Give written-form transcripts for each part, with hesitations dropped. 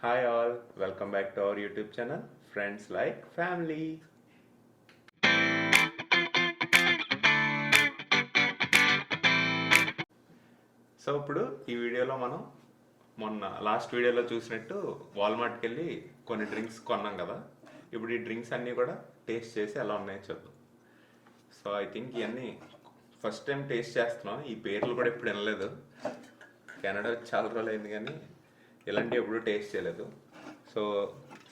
Hi all, welcome back to our YouTube channel, Friends Like Family. So ఇప్పుడు ఈ వీడియోలో మనం మొన్న లాస్ట్ వీడియోలో చూసినట్టు వాల్మార్ట్కి వెళ్ళి కొన్ని డ్రింక్స్ కొన్నాం కదా. ఇప్పుడు ఈ డ్రింక్స్ అన్నీ కూడా టేస్ట్ చేసి ఎలా ఉన్నాయో చూద్దాం. సో ఐ థింక్ ఇవన్నీ ఫస్ట్ టైం టేస్ట్ చేస్తున్నాం. ఈ పేర్లు కూడా ఎప్పుడు వినలేదు. కెనడా వచ్చి చాలా రోజులు అయింది కానీ ఇలాంటివి ఎప్పుడు టేస్ట్ చేయలేదు. సో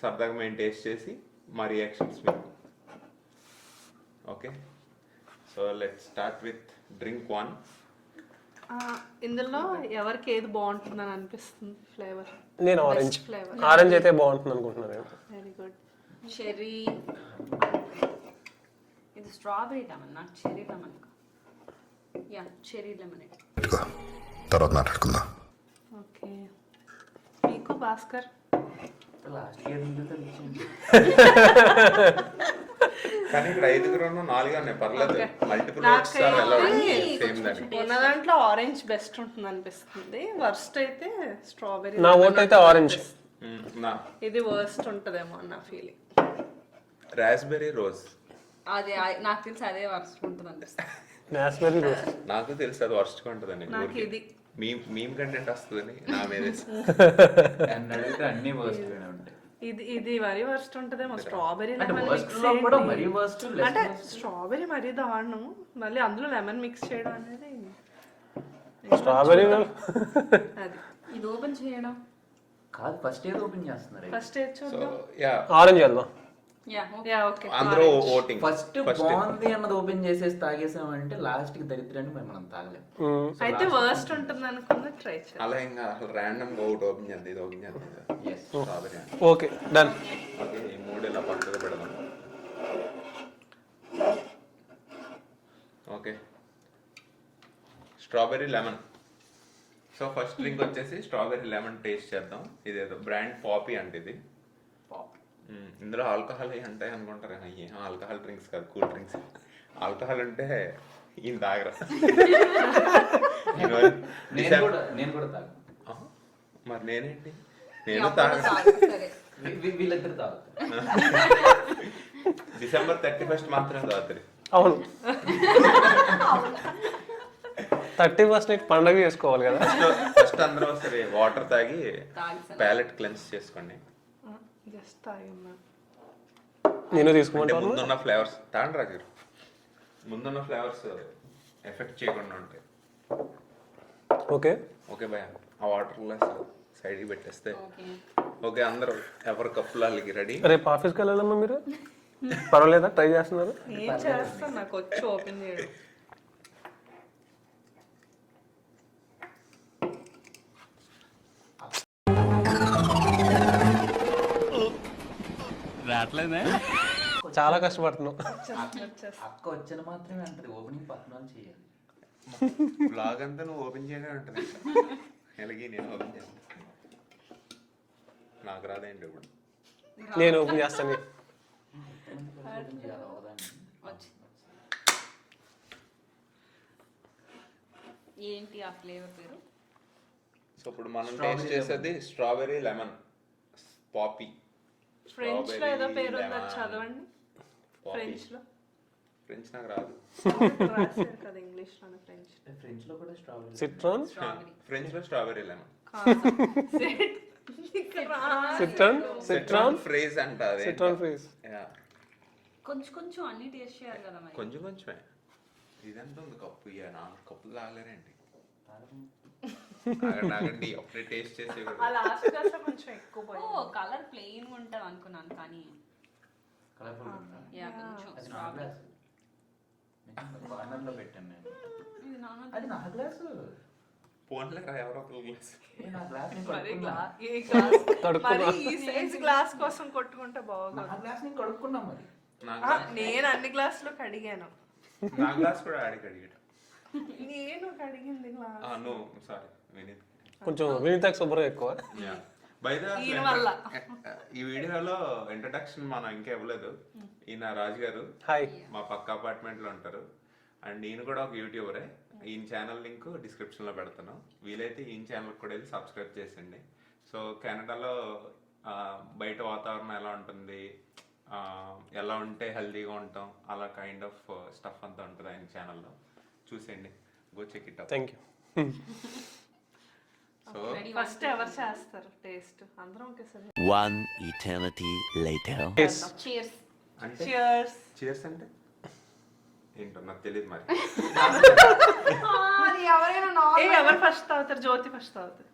సరదాగా మేము టేస్ట్ చేసి మా రియాక్షన్స్ మీకు. Okay, so let start with drink 1. ఇందులో ఎవరికి ఏది బాగుంటుందని అనిపిస్తుంది ఫ్లేవర్? నేను ఆరెంజ్ ఫ్లేవర్. ఆరెంజ్ అయితే బాగుంటుంది అనుకుంటున్నాను నేను. Very good. చెర్రీ, ఇది స్ట్రాబెరీ లెమన్, నాకు cherry lemon. Yeah, cherry lemonade. తర్వాత మాట్లాడుకుందాం. ఓకే, మీకు భాస్కర్? కానీ ఇక్కడ 5 4 ఉన్నాయి, పర్లేదు. మల్టిపుల్ సేమ్ దానికి. ఉన్న దాంట్లో ఆరెంజ్ బెస్ట్ ఉంటుంది అనిపిస్తుంది. వర్స్ట్ అయితే స్ట్రాబెరీ. నా ఓట్ అయితే ఆరెంజ్. ఇది వర్స్ట్ ఉంటదేమో నా ఫీలింగ్. Raspberry rose. అది నాకు తెలిసి అదే వర్స్ట్ ఉంటుంది అనిపిస్తుంది. రాస్బెర్రీ రోజ్ నాకు తెలుసు అది వర్స్ట్ గా ఉంటుందని. నాకు ఇది మీమ్ కంటెంట్ వస్తుందని నా మీద అన్ని వర్స్ట్ ఉంటాయి. ఇది మరీ వర్స్ట్ ఉంటదేమో. స్ట్రాబెరీ అంటే లెమన్ worst మిక్స్ లో కూడా మరీ worst, less అంటే worst. స్ట్రాబెరీ మరీ దారుణం. మళ్ళీ అందులో లెమన్ మిక్స్ చేయడం అనేది స్ట్రాబెరీ అది. ఇది ఓపెన్ చేయడం కాదు, ఫస్ట్ ఏది ఓపెన్ చేస్తున్నారు. ఫస్ట్ ఏది సో చూద్దాం. యా, ఆరెంజ్ వెళ్దాం. Yeah, yeah, okay. అందరూ ఓటింగ్. ఫస్ట్ బాగుంది అన్నది ఓపెన్ చేసేసి తాగేసామంటే లాస్ట్ కి దరిద్రాన్ని మనం తాగలేము. అయితే వర్స్ట్ ఉంటుంది అనుకున్న ట్రై చేయాలి. అలా ఇంకా అసలు ర్యాండమ్ గా ఒకటి ఓపెన్ చేద్దాం, ఇది ఓపెన్ చేద్దాం. Yes. Strawberry. Okay, done. Okay, ఈ 3 ఇలా పక్కగా పెడదాం. Okay, strawberry lemon. So first drink వచ్చేసి స్ట్రాబెరీ లెమన్ టేస్ట్ చేద్దాం. ఇదేదో బ్రాండ్ పాపీ అంటే ఇది. ఇందులో ఆల్కహాల్ అవి ఉంటాయి అనుకుంటారు. అయ్యి ఆల్కహాల్ డ్రింక్స్ కాదు, కూల్ డ్రింక్స్. ఆల్కహాల్ అంటే ఈయన తాగరా. నేను కూడా తాగు. మరి నేనేంటి, నేను తాగ. సరే. వీళ్ళిద్దరు తాగుతారు. December 31st మాత్రమే తాగుతారు. అవును, 31st నైట్ పండగ చేసుకోవాలి కదా. ఫస్ట్ అందరూ ఒకసారి వాటర్ తాగి ప్యాలెట్ క్లెన్స్ చేసుకోండి. జస్ట్ తాగినా. నేను అంటే తీసుకుంటాను. ముందున్న ఫ్లేవర్స్ తాండ్రా గారు, ముందున్న ఫ్లేవర్స్ ఎఫెక్ట్ చేయకుండా ఉంటాయి. ఓకే ఓకే భయ, ఆ వాటర్లో సైడ్కి పెట్టేస్తే. ఓకే. ఓకే, అందరూ ఎవరి కప్పులు వాళ్ళకి రెడీ. రేపు ఆఫీస్కి వెళ్ళాలమ్మా మీరు? పర్వాలేదా, ట్రై చేస్తున్నారు? ఏం చేస్తాను, నాకు వచ్చి ఓపెన్ చేయడం. చాలా కష్టపడుతున్నావు. అక్క వచ్చిన మాత్రమే అంటది ఓపెనింగ్ పక్కన చేయాలి. బ్లాగ్ అంతా నువ్వు ఓపెన్ చేయనే ఉంటుంది. ఎలాగే నేను ఓపెన్ చేస్తాను. నాకు రాదేంటి ఇప్పుడు. నేను ఓపెన్ చేస్తాను. ఓపెన్ చేయాలి అవదాన్ని. ఏంటి ఆ ఫ్లేవర్ పేరు? సో ఇప్పుడు మనం టేస్ట్ చేసేది స్ట్రాబెరీ లెమన్ పాపీ. ఫ్రెంచ్ లో ఏదో పేరు ఉంది, అది చదవండి. ఫ్రెంచ్ లో. ఫ్రెంచ్ నాకు రాదు. రాశారు కదా ఇంగ్లీష్ లోనే. ఫ్రెంచ్ లో కూడా స్ట్రాబెరీ. సిట్రాన్. ఫ్రెంచ్ లో స్ట్రాబెరీ లెమన్. సిట్రాన్ ఫ్రేజ్ అంట అది. Citroen freeze. కొంచెం కొంచెం అన్ని టేస్ట్ చేయాలి కదా మరి. కొంచెం కొంచెమే. ఇదంతా ఉంది కప్పు. ఇక 4 కప్పులు తాగలేరండి. ఆగండి, అప్పుడే టేస్ట్ చేసి. ఆ లాస్ట్ క్లాస్ లో కొంచెం ఎక్కువ ఓ, పోయింది. కలర్ ప్లెయిన్ ఉంటుంది అనుకున్నాను కానీ కలర్ఫుల్. యా, కొంచెం అది నా స్ట్రాబెరీ. గ్లాస్ కార్నర్ లో పెట్టాను నేను. ఇది నాన్న అది నా గ్లాసు. ఫోన్లో ఎవరో ఒకరు గ్లాస్. నా గ్లాస్ నేను మరి కడుక్కున్నా. ఈ గ్లాస్ కడుక్కున్నా. మరి ఈ సైజ్ గ్లాస్ కోసం కొట్టుకుంటే బాగోదు. నా గ్లాస్ నేను కడుక్కున్నా మరి. నేను అన్ని గ్లాసులు కడిగాను. నా గ్లాస్ కూడా ఆడికి అడిగాడు. నేను కడిగింది గ్లాస్. No sorry Vineeth. కొంచెం వినీతకు శుభ్రం ఎక్కువ. ఈయన వల్ల. ఈ వీడియోలో ఇంట్రడక్షన్ మనం ఇంకా ఇవ్వలేదు. ఈయన రాజు గారు, హాయ్. మా పక్క అపార్ట్మెంట్ లో ఉంటారు. అండ్ ఈయన కూడా ఒక యూట్యూబరే. ఈయన ఛానల్ లింక్ డిస్క్రిప్షన్ లో పెడతాను. వీలైతే ఈయన ఛానల్ కూడా వెళ్ళి సబ్స్క్రైబ్ చేసండి. సో కెనడాలో బయట వాతావరణం ఎలా ఉంటుంది, ఎలా ఉంటే హెల్తీగా ఉంటాం, అలా కైండ్ ఆఫ్ స్టఫ్ అంతా ఉంటుంది ఆయన ఛానల్లో. చూసేయండి, go check it out. Thank you. So first ఎవరు చేస్తారు టేస్ట్? అందరం ఒకేసారి. One eternity later. Cheers. అంటే చియర్స్. చీర్స్ అంటే ఏంటో నాకు తెలియదు మరి. అది ఎవరైనా ఎవరు ఫస్ట్ తాగుతారు? జ్యోతి ఫస్ట్ తాగుతారు.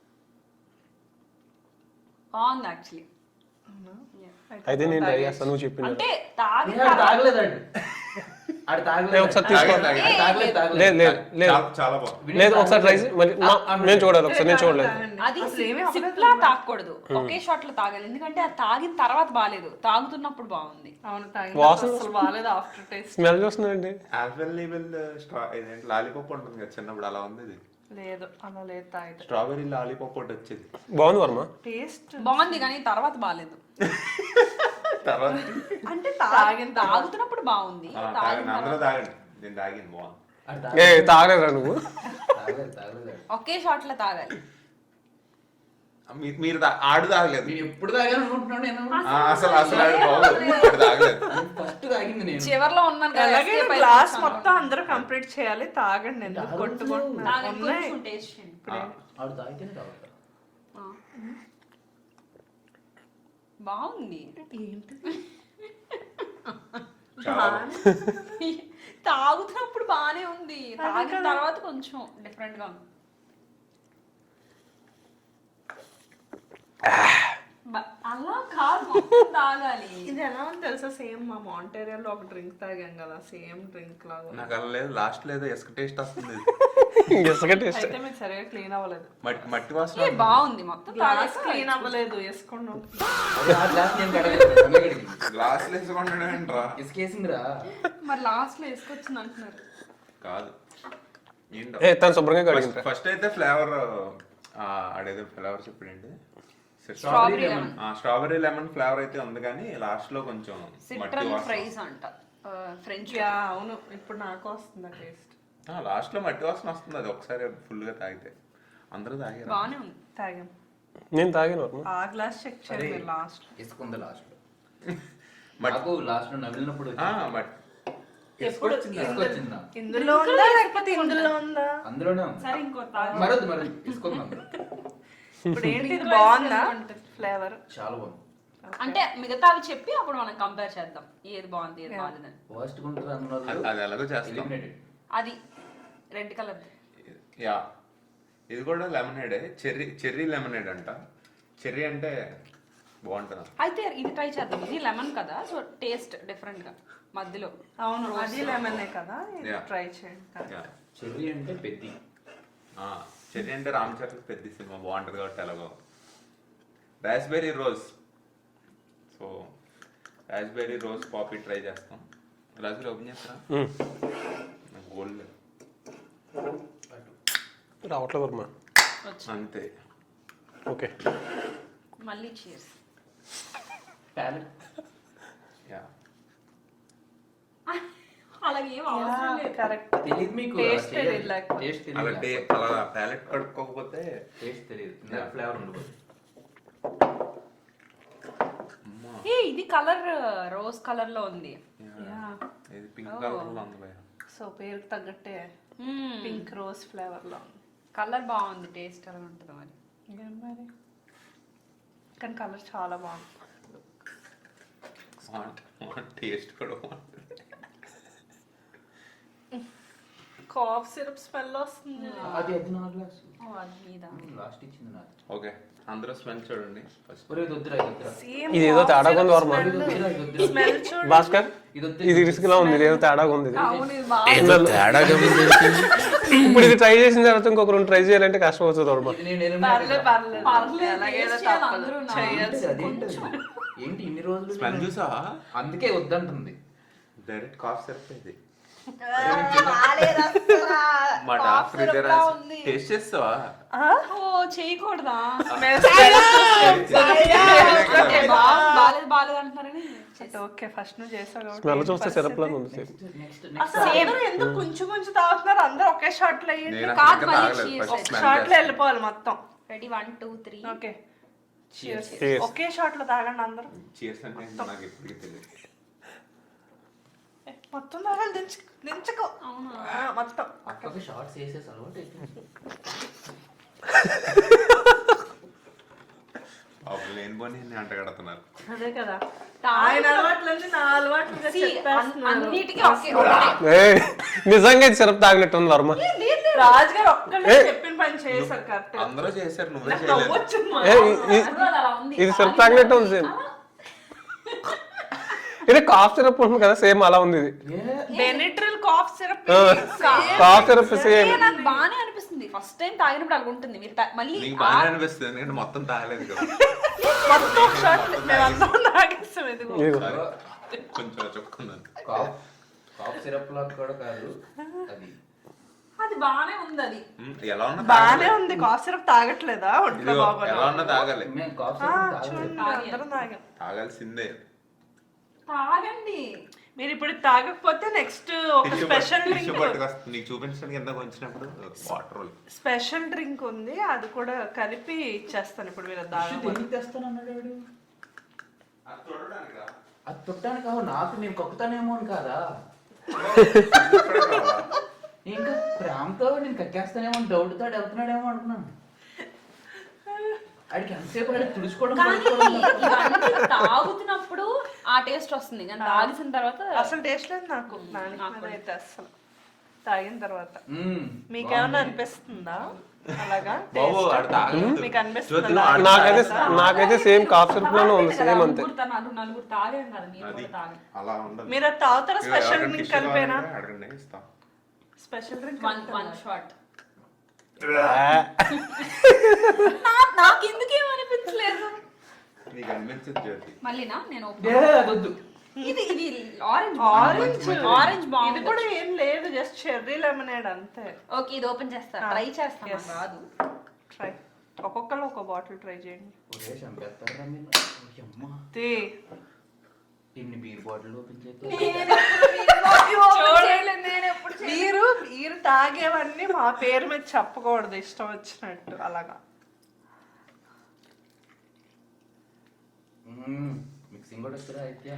బాగుంది యాక్చువల్లీ. అయితే నేను ట్రై చేస్తాను, నువ్వు చెప్పింది. అంటే తాగి తాగలేదండి, ఆడు తాగలేదు. ఒకసారి తీసుకో. లేదు లేదు లేదు చాలా బాగుంది. లేదు, ఒకసారి ట్రై మళ్ళీ నేను చూడాలి ఒకసారి. నేను చూడలేదు. అది సిప్లా తాగకూడదు, ఒకే షాట్ లో తాగాలి. ఎందుకంటే అది తాగిన తర్వాత బాగాలేదు, తాగుతున్నప్పుడు బాగుంది. అవును, వాసన అసలు బాగాలేదు. ఆఫ్టర్ టేస్ట్ స్మెల్ చూస్తున్నానండి. అవైలబుల్ ఇదేంటి లాలీపాప్ ఉంటుంది కదా చిన్నప్పుడు, అలా ఉంది ఇది. లేదు, అలా లేదు. తాగితే స్ట్రాబెర్రీ లాలీపాప్ ఒకటి వచ్చేది. బాగుంది వర్మ. టేస్ట్ బాగుంది కానీ తర్వాత బాగాలేదు. తర్వాత అంటే తాగుతున్నప్పుడు బాగుంది. అందరూ తాగండి, నేను తాగింది బాగుంది. ఏ తాగలేదురా నువ్వు? తాగలేదు. ఒకే షాట్ లో తాగాలి. మీరు ఆడు తాగలేదు. నేను ఎప్పుడు తాగాను అనుకుంటున్నాను నేను. అసలు ఆడు బాగోదు, ఆడు తాగలేదు. ఫస్ట్ తాగింది నేను. చివర్లో ఉన్నాను కదా, అలాగే escape గ్లాస్ అయిపోతాను. మొత్తం అందరూ కంప్లీట్ చేయాలి. తాగండి, ఎందుకు కొట్టుకుంటున్నారు? తాగండి, ఉన్నాయి. కొంచెం taste చేయండి. ఆడు తాగితేనే తాగుతా. ఆ. బాగుంది. ఏంటి చాలా తాగుతున్నప్పుడు బానే ఉంది, తాగిన తర్వాత కొంచెం డిఫరెంట్ గా ఉంది. అలా కాదు, మొత్తం తాగాలి. ఇది ఎలా ఉంది తెలుసా? సేమ్ మా మాంటేరియాలో ఒక డ్రింక్ తాగాం కదా, సేమ్ డ్రింక్ లాగా ఉంది. నాకు అలా లేదు. లాస్ట్ లేదు ఇసుక టేస్ట్ వస్తుంది. ఇసుక టేస్ట్. అయితే మీరు సరిగా క్లీన్ అవ్వలేదు. మట్టి వాసన. ఏ బాగుంది, మొత్తం గ్లాస్ తాగేసి క్లీన్ అవ్వలేదు, వేసుకోండి. ఆ గ్లాస్ నేను కడగలేదు, అమ్మే కడిగింది. గ్లాస్ వేసుకుంటాడేంట్రా? ఇసుకేసిందిరా. మరి లాస్ట్ లో వేసుకొచ్చింది అంటున్నారు. కాదు ఏంటో. ఏ తను శుభ్రంగా కడిగింది. ఫస్ట్ అయితే ఫ్లేవర్ ఆడేదో ఫ్లేవర్ చెప్పాడండి. Strawberry lemon, strawberry lemon flavour అయితే ఉంది, కానీ లాస్ట్ లో కొంచెం మట్టి సిట్రన్ వాసన. ఫ్రైస్ అంట ఫ్రెంచ్. యా, అవును, ఇప్పుడు నాకు వస్తుంది ఆ టేస్ట్. లాస్ట్ లో మట్టి వాసన వస్తుంది. అది ఒకసారి ఫుల్ గా తాగితే. అందరూ తాగారు. బానే ఉంది. తాగాం. నేను తాగాను వర్మ. ఆ గ్లాస్ చెక్ చేయండి లాస్ట్. ఇసుకుంది లాస్ట్ లో. మట్టి నాకు లాస్ట్ లో నవ్వినప్పుడు ఎప్పుడు ఇసుకొచ్చిందా? ఇందులో ఉందా లేకపోతే ఇందులో ఉందా? అందులోనే ఉంది. సరే ఇంకో మరొద్దు ఇసుకుంది అందులో. ఇప్పుడు ఏంటి, ఇది బాగుందా ఫ్లేవర్? చాలా బాగుంది. అంటే మిగతావి చెప్పి అప్పుడు మనం కంపేర్ చేద్దాం, ఏది బాగుంది ఏది బాగుందని. ఫస్ట్ ఉంటుంది అందులో. అది ఎలాగో చేస్తాం. ఎలిమినేటెడ్. అది రెడ్ కలర్. యా, ఇది కూడా లెమనేడే. చెర్రీ లెమనేడ్ అంట. చెర్రీ అంటే బాగుంటుంది. అయితే ఇది ట్రై చేద్దాం. ఇది లెమన్ కదా, సో టేస్ట్ డిఫరెంట్ గా మధ్యలో. అవును, అది లెమనే కదా. Yeah. ట్రై చేయండి. యా, చెర్రీ అంటే పెద్ది. చెర్రీ అంటే రామ్ చరణ్ పెద్ద సినిమా బాగుంటుంది కాబట్టి ఎలాగో. Raspberry rose. So raspberry rose poppy try చేస్తాం. రాస్బెర్రీ ఓపెన్ చేస్తారా? గోల్డ్ రావట్లేదు వర్మ. అంతే. ఓకే, మళ్ళీ చీర్స్. ప్యాలెట్. యా, అలాగే ఏం అవసరం లేదు. కరెక్ట్. తెలియదు మీకు. Taste తెలియదు లేకపోతే. టేస్ట్ అలా తెలియదు. అలా ప్యాలెట్ కడుక్కోకపోతే టేస్ట్ తెలియదు. ఫ్లేవర్ ఉండదు. ఏ ఇది కలర్ రోజ్ కలర్ లో ఉంది. ఇది పింక్ కలర్ లో ఉంది భయ్యా. సో పేరుకి తగ్గట్టే పింక్ రోజ్ ఫ్లేవర్ లో ఉంది. కలర్ బాగుంది, టేస్ట్ ఎలా ఉంటుందో మరి. ఇంకేం మరి, కానీ కలర్ చాలా బాగుంది. టేస్ట్ కూడా బాగుంటుంది. కాఫ్ సిరప్ స్మెల్ వస్తుంది. అది నా గ్లాస్. ఓ, అది మీద. లాస్ట్ ఇచ్చింది నాకు. ఓకే, అందరూ స్మెల్ చూడండి ఫస్ట్. ఒరే ఇది వద్దురా, ఇది వద్దురా. సేమ్ ఇది ఏదో తేడాగా ఉంది వర్మ. ఇది వద్దురా, ఇది వద్దురా. స్మెల్ చూడు. భాస్కర్, ఇది వద్దు. ఇది రిస్క్ లా ఉంది. ఇది ఏదో తేడాగా ఉంది. ఇది అవును, ఇది బాగా ఏదో తేడాగా ఉంది. ఇప్పుడు ఇది ట్రై చేసిన తర్వాత ఇంకొక రెండు ట్రై చేయాలంటే కష్టం అవుతుంది వర్మ. ఇది నేను eliminated. పర్లేదు ఎలాగైనా taste చేయాలి తప్పదు. అందరూ నా. చేయాల్సి అదేంటి అది? ఏంటి ఇన్ని రోజులు స్మెల్ నేను- చూసా? అందుకే వద్దంటుంది. డైరెక్ట్ కాఫ్ సిరప్ ఇది. మా Cough డాక్టర్ syrup దగ్గర లా ఉంది. టేస్ట్ చేస్తావా? ఓ చేయకూడదా? బాగాలేదు. బాగాలేదు అంటున్నారని. ఓకే, ఫస్ట్ నువ్వు చేసావు కాబట్టి స్మెల్ చూస్తే ఏంటి సిరప్ లాగా పరిస్థితి? ఉంది. నెక్స్ట్ అసలు అందరూ ఎందుకు కొంచెం కొంచెం తాగుతున్నారు? అందరూ ఒకే షాట్ లో అయ్యింది. నేను కాదు, అసలు మళ్ళీ తాగలేదు. cheers. ఫస్ట్ ఒక స్మెల్ షాట్ లో చేస్తా. వెళ్ళిపోవాలి మొత్తం. రెడీ 1 2 3. ఓకే, ఒకే షాట్ లో తాగండి అందరూ. చీర్స్ అంటే ఏంటో నాకు ఎప్పటికీ తెలియదు. మొత్తం తాగాలి, దించుకో. మొత్తం అక్కడికి షార్ట్స్ వేసేసి అలవాటు అయిపోయింది. పాపం లేని పోనీ అంట కడుతున్నారు. అదే కదా ఆయన అలవాట్లన్నీ నా అలవాట్లుగా చెప్పేస్తున్నారు. అన్నిటికీ ఒకటే. నిజంగా ఇది సిరప్ తాగినట్టు ఉంది వర్మ. రాజు గారు ఒక్కడే చెప్పిన పని చేశారు కరెక్ట్. అందరూ చేశారు, నువ్వే చేయలేదు. అలా ఉంది. ఇది సిరప్ తాగినట్టు ఉంది సేమ్. ఇది కాఫ్ సిరప్ ఉంటుంది కదా, సేమ్ అలా ఉంది ఇది. Benadryl cough syrup. Cough syrup same. నాకు బానే అనిపిస్తుంది. ఫస్ట్ టైం తాగినప్పుడు అలా ఉంటుంది. మీరు మళ్ళీ నీకు బాగా అనిపిస్తుంది ఎందుకంటే మొత్తం తాగలేదు కదా. మొత్తం షాట్ మేము అందరం తాగేస్తాం. ఇదిగో కొంచెం చెప్పుకున్నాను. కాఫ్ సిరప్ లా కూడా కాదు అది. అది బానే ఉంది. అది ఎలా ఉన్నా బానే ఉంది. కాఫ్ సిరప్ తాగట్లేదా? ఒంట్లో ఇదిగో, బాగోదు. ఎలా ఉన్నా తాగాలి. మేము కాఫ్ సిరప్ చూడండి అందరం తాగాం. తాగాల్సిందే. తాగండి. మీరు ఇప్పుడు తాగకపోతే నెక్స్ట్ ఒక స్పెషల్ టిష్యూ డ్రింక్, పట్టుకొస్తుంది నీకు చూపించడానికి ఎంత వచ్చినప్పుడు వాటర్. స్పెషల్ డ్రింక్ ఉంది, అది కూడా కలిపి ఇచ్చేస్తాను ఇప్పుడు మీరు తాగకపోతే. తెస్తానన్నాడు వాడు. అది చుట్టానికి కావు, నాకు నేను కొక్కుతానేమో అని కాదా, ఇంకా ప్రేమతో నేను కక్కేస్తానేమో అని డౌట్తో వెళ్తున్నాడేమో అనుకున్నాను. ఆడికి ఎంతసేపు తుడుచుకోవడం ఇవన్నీ తాగుతున్నప్పుడు ఆ టేస్ట్ వస్తుంది, కానీ తాగిసిన తర్వాత అసలు టేస్ట్ లేదు నాకు. అయితే అసలు తాగిన తర్వాత మీకేమన్నా అనిపిస్తుందా అలాగా? బాబు ఆడు తాగలేదు. మీకు అనిపిస్తుందా? నాకైతే సేమ్ కాఫ్ సిరప్ లోనే ఉంది, సేమ్ అంతే. నలుగురు తాగాం కదా, మీరు కూడా తాగాం. అలా ఉండదు. మీరు అది తాగుతారా? స్పెషల్ డ్రింక్ కలిపేనా? అడగండి, ఇస్తాం. Special drink one shot. నాకు ఎందుకేం అనిపించలేదు. నీకు అనిపించదు జ్యోతి. మళ్ళీనా నేను అదొద్దు. ఇది ఇది ఆరెంజ్ ఆరెంజ్ బాగుంది. ఇది కూడా ఏం లేదు, జస్ట్ చెర్రీ లెమనేడ్ అంతే. ఓకే, ఇది ఓపెన్ చేస్తా, ట్రై చేస్తాను. నాకు రాదు. ట్రై, ఒక్కొక్కరు ఒక బాటిల్ ట్రై చేయండి. ఒరే చంపేస్తారా మీరు? అమ్మ ఇన్ని బీర్ బాటిల్ ఓపెన్ చేస్తే మీరు మీరు తాగేవన్నీ మా పేరు మీద చెప్పకూడదు ఇష్టం వచ్చినట్టు అలాగా. మిక్సింగ్ కూడా వస్తారా అయితే?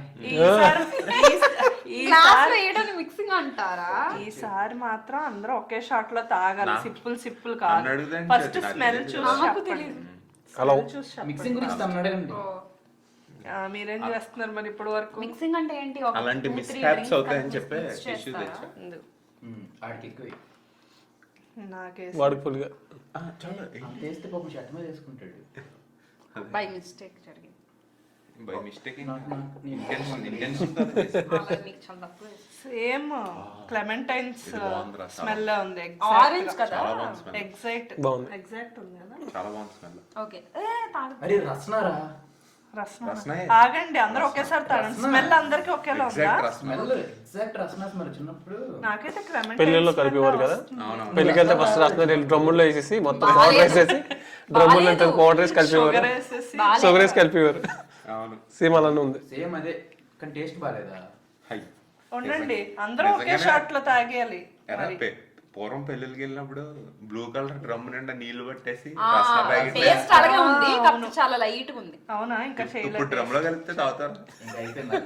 మిక్సింగ్ అంటారా? ఈసారి మాత్రం అందరూ ఒకే షాట్ లో తాగాలి, సిప్పులు సిప్పులు కాదు. నన్ను అడుగుదాం ఫస్ట్ చెప్పు, స్మెల్ నాకు చూసి తెలియదు. హలో, మిక్సింగ్ గురించి తను అడగండి. మీరేం చేస్తున్నారు మరి ఇప్పుడు వరకు? మిక్సింగ్ అంటే ఏంటి? అలాంటి మిస్ హ్యాప్స్ అవుతాయని చెప్పి టిష్యూ తెచ్చా. ఆడికి ఎక్కువ నాకేసి వాడికి ఫుల్గా చాలా వేస్తే పాపం షర్ట్ మీద వేసుకుంటాడు. బై మిస్టేక్ జరిగింది. బై మిస్టేక్ ఇంటెన్షన్ ఇంటెన్షన్ మీకు చాలా తక్కువ సేమ్ క్లెమెంటైన్స్ స్మెల్ ఉంది. ఆరెంజ్ కదా, చాలా బాగుంది స్మెల్. ఎగ్జాక్ట్ బాగుంది. ఎగ్జాక్ట్ ఉంది కదా. చాలా బాగుంది స్మెల్. ఓకే. అరే రస్నారా? రసన తాగండి అందరూ ఒకేసారి తాగండి. స్మెల్ అందరికి ఒకేలా ఉందా? Smell exact Rasna smell. చిన్నప్పుడు నాకైతే పెళ్ళిళ్ళలో కలిపేవారు కదా, పెళ్ళికి వెళ్తే ఫస్ట్ రసన డ్రమ్ముల్లో వేసేసి మొత్తం పౌడర్ వేసేసి డ్రమ్ముల్లో అంటే పౌడర్ వేసి కలిపేవారు, షుగర్ వేసి కలిపేవారు. అవును, సేమ్ అలానే ఉంది. సేమ్ అదే, కానీ టేస్ట్ బాగాలేదా? హై ఉండండి అందరూ ఒకే షాట్ లో తాగేయాలి. పూర్వం పెళ్ళిళ్ళకి వెళ్ళినప్పుడు బ్లూ కలర్ డ్రమ్ నిండా నీళ్లు పట్టేసి టేస్ట్ అలాగే ఉంది, కాకపోతే చాలా లైట్ గా ఉంది. అవునా? ఇంకా చేయలేదు. డ్రమ్ లో కలిపితే తాగుతారు. ఇంకా అయిపోయింది.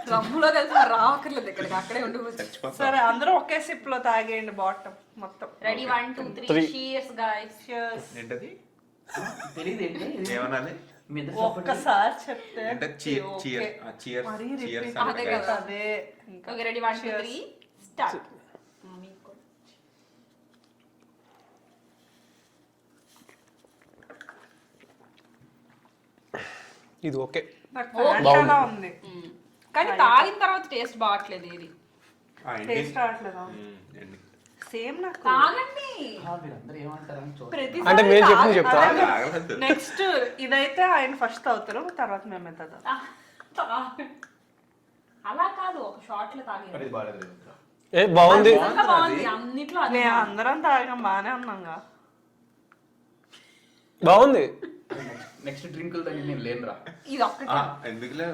డ్రమ్ములో కలిసి రాకర్లేదు, ఇక్కడికి అక్కడే ఉండిపోవచ్చు. సరే అందరూ ఒకే సిప్ లో తాగేయండి బాటమ్ మొత్తం. Ready 1 2 3 cheers guys. ఏంటది తెలియదు ఏంటి ఏమనాలి? ఒక్కసారి చెప్తే అంటే చీయర్స్ మరీ చీయర్స్ రిపీట్ అంటే అదే. ఇంకా ఓకే, రెడీ 1 2 3 స్టార్ట్. ఇది ఓకే, నాకు ఫాంటాలా ఉంది కానీ తాగిన తర్వాత టేస్ట్ బాగట్లేదు. ఏది టేస్ట్ రావట్లేదు. సేమ్ నాకు తాగండి. మీరందరూ ఏమంటారని చూడండి. ప్రతిసారి అంటే మేము చెప్పింది చెప్తా. నెక్స్ట్ ఇదైతే ఆయన ఫస్ట్ అవుతారు, తర్వాత మేమే తాగుతాం. అలా కాదు, ఒక షాట్ లో తాగండి. అది బాగాలేదు. ఏ బాగుంది, బాగుంది అన్నిట్లో. మేము అందరం తాగాం, బానే ఉన్నాంగా. బాగుంది. నెక్స్ట్ డ్రింకుల దగ్గర నేను లేనురా. ఇది ఒక్కటే. ఎందుకులే,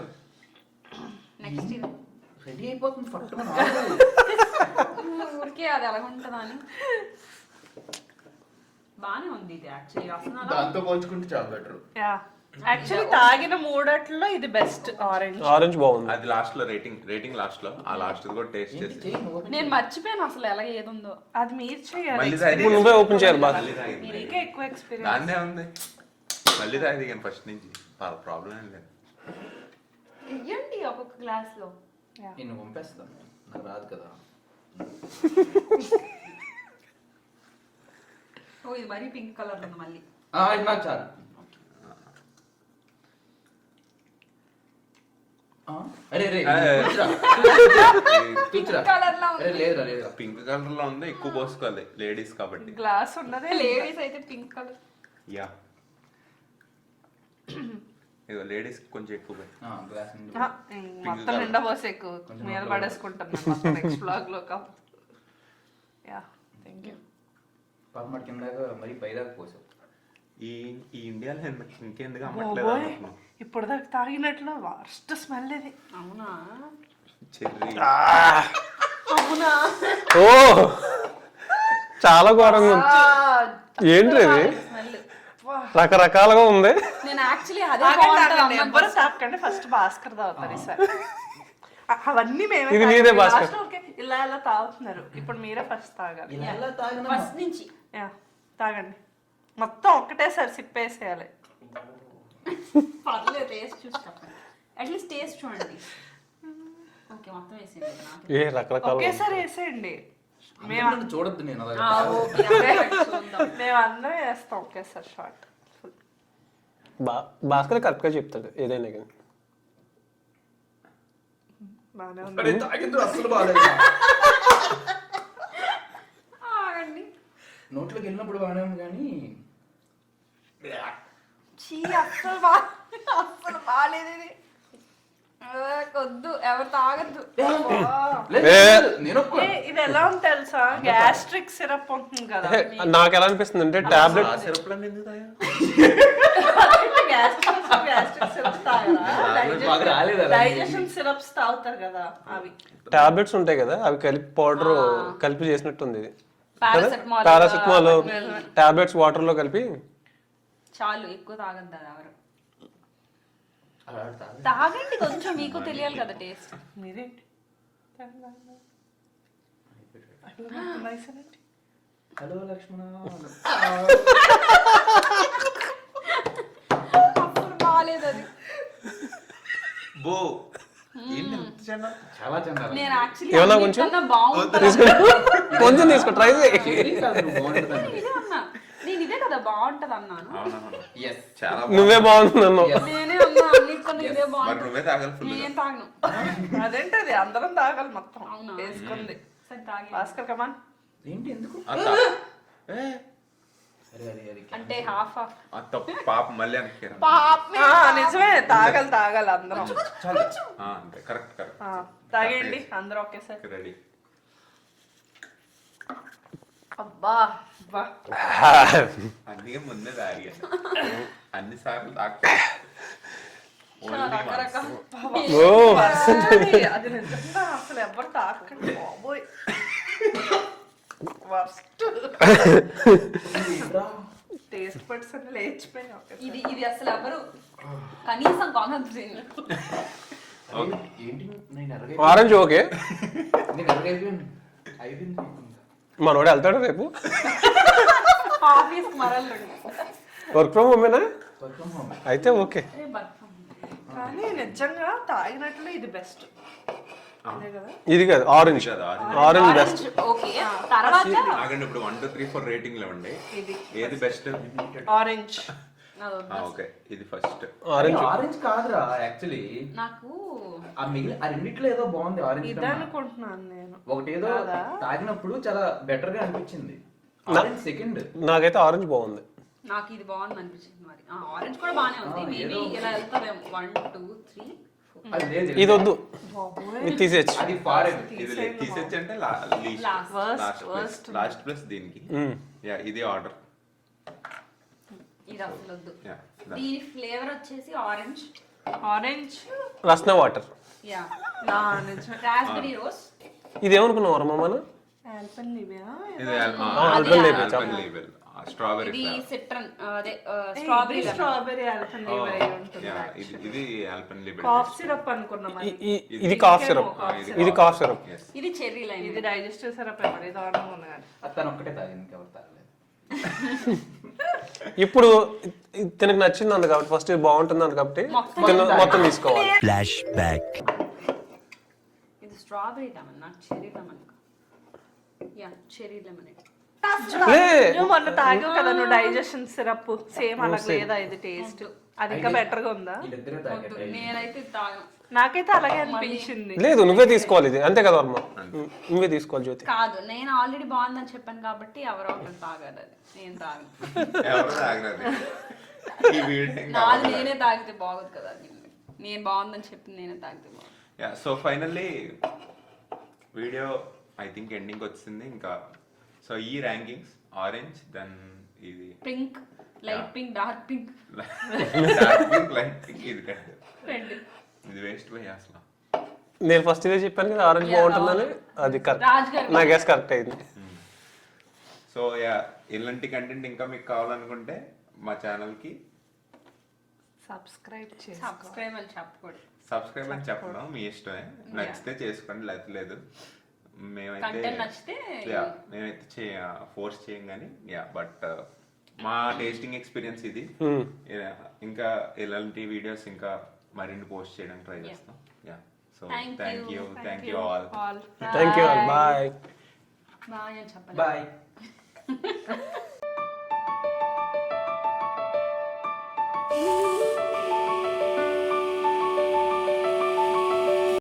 నెక్స్ట్ ఇది రెడీ అయిపోతుంది ఫస్ట్. ఊరికే అది ఎలా ఉంటుందా అని. బానే ఉంది ఇది యాక్చువల్లీ రసన దాంతో పోల్చుకుంటే చాలా బెటర్. యా యాక్చువల్లీ తాగిన మూడట్లో ఇది బెస్ట్ ఆరెంజ్. ఆరెంజ్ బాగుంది. అది లాస్ట్ లో రేటింగ్ లాస్ట్ లో ఆ లాస్ట్ కూడా టేస్ట్ చేసి నేను మర్చిపోయాను అసలు ఎలా ఏదుందో. అది మీరు చేయాలి. మళ్ళీ తాగి నువ్వే ఓపెన్ చేయాలి బాగా. మీకే ఎక్కువ ఎక్స్పీరియన్స్. దాన్నే ఉంది మళ్ళీ తాగి కానీ ఫస్ట్ నుంచి ప్రాబ్లం ఏం లేదు. ఇయ్యండి ఒక్కొక్క గ్లాస్ లో. నేను పంపేస్తాను, నాకు రాదు కదా. ఓ ఇది మరీ పింక్ కలర్ ఉంది మళ్ళీ. ఇది నాకు చాలు. అరే రే కలర్ లా ఉంది. లేదురా లేదురా. పింక్ కలర్ లో ఉంది, ఎక్కువ పోసుకోవాలి లేడీస్ కాబట్టి. గ్లాస్ ఉన్నదే లేడీస్ అయితే పింక్ కలర్. యా ఇదో లేడీస్ కొంచెం ఎక్కువ పోయి. గ్లాస్ మొత్తం నిండా పోసి ఎక్కువ మీద పడేసుకుంటున్నాను మొత్తం నెక్స్ట్ బ్లాగ్ లో. Yeah thank you. పాప మాట కిందాక మరి పైదాకా పోసావు. ఈ ఇండియాలో ఇంకెందుకు అమ్మట్లేదు అనుకుంటున్నాం. ఇప్పుడు దాకా తాగినట్లు వర్స్ట్ స్మెల్ ఇది. అవునా? చెర్రీ అవునా? ఓ చాలా ఘోరంగా ఉంది. ఏంటి ఇది రకరకాలుగా ఉంది. నేను యాక్చువల్లీ అదే బాగుంటది ఎవరు తాకండి ఫస్ట్ భాస్కర్ తాగుతారు ఈసారి. అవన్నీ మేమే ఇది నీదే భాస్కర్. Last లో ఓకే ఇలా ఇలా తాగుతున్నారు, ఇప్పుడు మీరే ఫస్ట్ తాగాలి. ఫస్ట్ నుంచి. యా తాగండి మొత్తం ఒక్కటేసారి సిప్పేసేయాలి. పర్లేదు టేస్ట్ చూస్తాం, అట్లీస్ట్ టేస్ట్ చూడండి. ఓకే మొత్తం వేసేయండి నాకు. ఏ రకరకాల ఒకేసారి వేసేయండి. మేము చూడొద్దు నేను అలా. ఓకే అదే చూద్దాం. మేము అందరం వేస్తాం ఒకేసారి షార్ట్. భాస్కర్ కరెక్ట్ గా చెప్తాడు ఏదైనా కానీ. బాగానే ఉంది. అరే తాగింది అసలు బాగాలేదు. ఆగండి. నోట్లోకి వెళ్ళినప్పుడు బాగానే ఉంది కానీ అస్సలు బాగాలేదు ఇది. వద్దు ఎవరు తాగద్దు. నేను ఇది ఎలా ఉంది తెలుసా, గ్యాస్ట్రిక్ సిరప్ ఉంటుంది కదా. నాకు ఎలా అనిపిస్తుంది అంటే టాబ్లెట్ సిరప్లను ఎందుకు తాగా? గ్యాస్ట్రిక్ సిరప్స్ డైజెషన్ సిరప్స్ తాగుతారు కదా అవి. టాబ్లెట్స్ ఉంటాయి కదా అవి కలిపి పౌడర్ కలిపి చేసినట్టుంది ఇది. పారాసెటమాల్ పారాసెటమాల్ టాబ్లెట్స్ వాటర్ లో కలిపి. చాలు ఎక్కువ తాగద్దు అది ఎవరు. తాగండి కొంచెం, మీకు తెలియాలి కదా టేస్ట్. మీరేంటి హలో లక్ష్మణ. అప్పుడు బాగాలేదు అది. బో ఏంటి ఎంత చిన్న? చాలా చందాలి. నేను యాక్చువల్లీ ఏమన్నా కొంచెం? బాగుంటుంది కొంచెం తీసుకో ట్రై చేయి. ఇదే అన్నా, నేను ఇదే కదా బాగుంటది అన్నాను. అవునవును Yes. చాలా నువ్వే బాగుంది అన్నావు. నేనే అన్నా అన్నిటికన్నా ఇదే మరి బాగుంటుంది. నువ్వే తాగాలి ఫుల్. నేను తాగను. అదేంటది అందరం తాగాలి మొత్తం. అవునా? వేసుకుంది సరే తాగే. భాస్కర్ కమాన్. ఏంటి ఎందుకు? అరే అరే అరే అరే అంటే హాఫ్ హాఫ్. పాప మళ్ళీ అనకేరా. నిజమే తాగాలి అందరం. అంతే కరెక్ట్ తాగేయండి అందరం ఒకేసారి. రెడీ. అబ్బా అబ్బా అందుకే ముందే తాగా అన్ని సార్లు తాగుతా. ఓ అది నిజంగా అసలు ఎవరు తాకండి బాబోయ్. వర్స్ట్ టేస్ట్ బడ్స్ అన్ని లేచిపోయినా. ఇది అసలు ఎవరు కనీసం కొనద్దు. ఏంటి నేను అరగై ఆరెంజ్ ఓకే. నీకు అరగైపోయింది అయిపోయింది. మనోడు వెళ్తాడు రేపు ఆఫీస్ మరలు వర్క్ ఫ్రమ్ హోమేనా? Work from home. అయితే ఓకే. కానీ నిజంగా తాగినట్లు ఇది బెస్ట్. అదే కదా ఇది కాదు ఆరెంజ్. Orange best. ఓకే తర్వాత ఆగండి ఇప్పుడు 1 2 3 4 రేటింగ్ లో ఉండే ఇది ఏది బెస్ట్? ఆరెంజ్. ఓకే ఇది ఫస్ట్. ఆరెంజ్ ఆరెంజ్ కాదురా యాక్చువల్లీ. నాకు ఆ మిగిలిన ఆ రెండిట్లో ఏదో బాగుంది ఆరెంజ్ ఇది కన్నా. అనుకుంటున్నాను నేను. ఒకటి ఏదో తాగినప్పుడు చాలా బెటర్ గా అనిపించింది. Orange second. నాకైతే ఆరెంజ్ బాగుంది. నాకు ఇది బాగుంది అనిపించింది. మరి ఆరెంజ్ కూడా బాగానే ఉంది. మేబీ ఇలా వెళ్తావేమో 1 2 3 4. అది లేదు. ఇది వద్దు, ఇది తీసేచ్చు. అది ఫారెన్. ఇది తీసేచ్చు అంటే లాస్ట్ ప్లస్ దీనికి. యా ఇది ఆర్డర్. ఇది అసలు వద్దు. దీని ఫ్లేవర్ వచ్చేసి orange. Orange Rasna water. Yeah నిజమే. Raspberry rose. ఇది ఏమనుకున్నావు మనం? ఆల్పెన్లీబే. ఇది ఆల్పెన్లీబే. స్ట్రాబెరీ ఇది సిట్రన్ అదే స్ట్రాబెరీ స్ట్రాబెరీ ఆల్పన్లీబ్ అయి ఉంటుంది. ఇది ఆల్పెన్లీబే. కాఫ్ సిరప్ అనుకున్నాం అది. ఇది కాఫ్ సిరప్, ఇది కాఫ్ సిరప్. ఇది చెర్రీ లైమ్. ఇది డైజెస్టివ్ సిరప్ మరి దారుణంగా ఉంది కానీ. అతను ఒక్కటే తాగింది, ఇంకెవరు తాగలేదు. ఇప్పుడు తనకు నచ్చింది అంది కాబట్టి ఫస్ట్ బాగుంటుంది అంది కాబట్టి మొత్తం తీసుకోవాలి. Flashback. ఇది స్ట్రాబెరీ లెమన్, నాకు cherry lemon. Yeah cherry lemon. నువ్వు మొన్న తాగావు కదా నువ్వు డైజెషన్ సిరప్, సేమ్ అలా లేదా ఇది టేస్ట్? అది ఇంకా బెటర్ గా ఉందా? వీళ్ళిద్దరే తాగారు. నేనైతే తాగను. నాకైతే అలాగే అనిపించింది. లేదు నువ్వే తీసుకోవాలి ఇది, అంతే కదా వర్మ, నువ్వే తీసుకోవాలి జ్యోతి. కాదు, నేను ఆల్రెడీ బాగుందని చెప్పాను కాబట్టి ఎవరో ఒకరు తాగారు, అది నేను తాగను. ఎవరు తాగలేదు ఈ వీడియో. నాది నేనే తాగితే బాగోదు కదా, నేను బాగుందని చెప్పి నేనే తాగితే బాగుంది. So finally video I think ending వచ్చింది. ఇంకా సో ఈ ర్యాంకింగ్స్ ఆరెంజ్, దెన్ ఇది pink, light pink, dark pink, light pink, ఇది కట్, రెడ్. ఇది వేస్ట్ పోయి అసలు. నేను ఫస్ట్ ఇదే చెప్పాను కదా ఆరెంజ్ బాగుంటుందని, అది కరెక్ట్, రాజ్ గారు నా గ్యాస్ కరెక్ట్ అయింది. సో ఇలాంటి కంటెంట్ ఇంకా మీకు కావాలనుకుంటే మా ఛానల్కి సబ్స్క్రైబ్ చేసి సబ్స్క్రైబ్ అని చెప్పకూడదు. సబ్స్క్రైబ్ అని చెప్పడం మీ ఇష్టమే, నచ్చితే చేసుకోండి లేకపోతే మేమైతే కంటెంట్ నచ్చితే మేమైతే ఫోర్స్ చేయం కానీ బట్ మా టేస్టింగ్ ఎక్స్పీరియన్స్ ఇది. ఇంకా ఇలాంటి వీడియోస్ ఇంకా మరిన్ని పోస్ట్ చేయడానికి ట్రై చేస్తాం. So thank you all. Thank you, bye. Bye అని చెప్పాలి. బాయ్.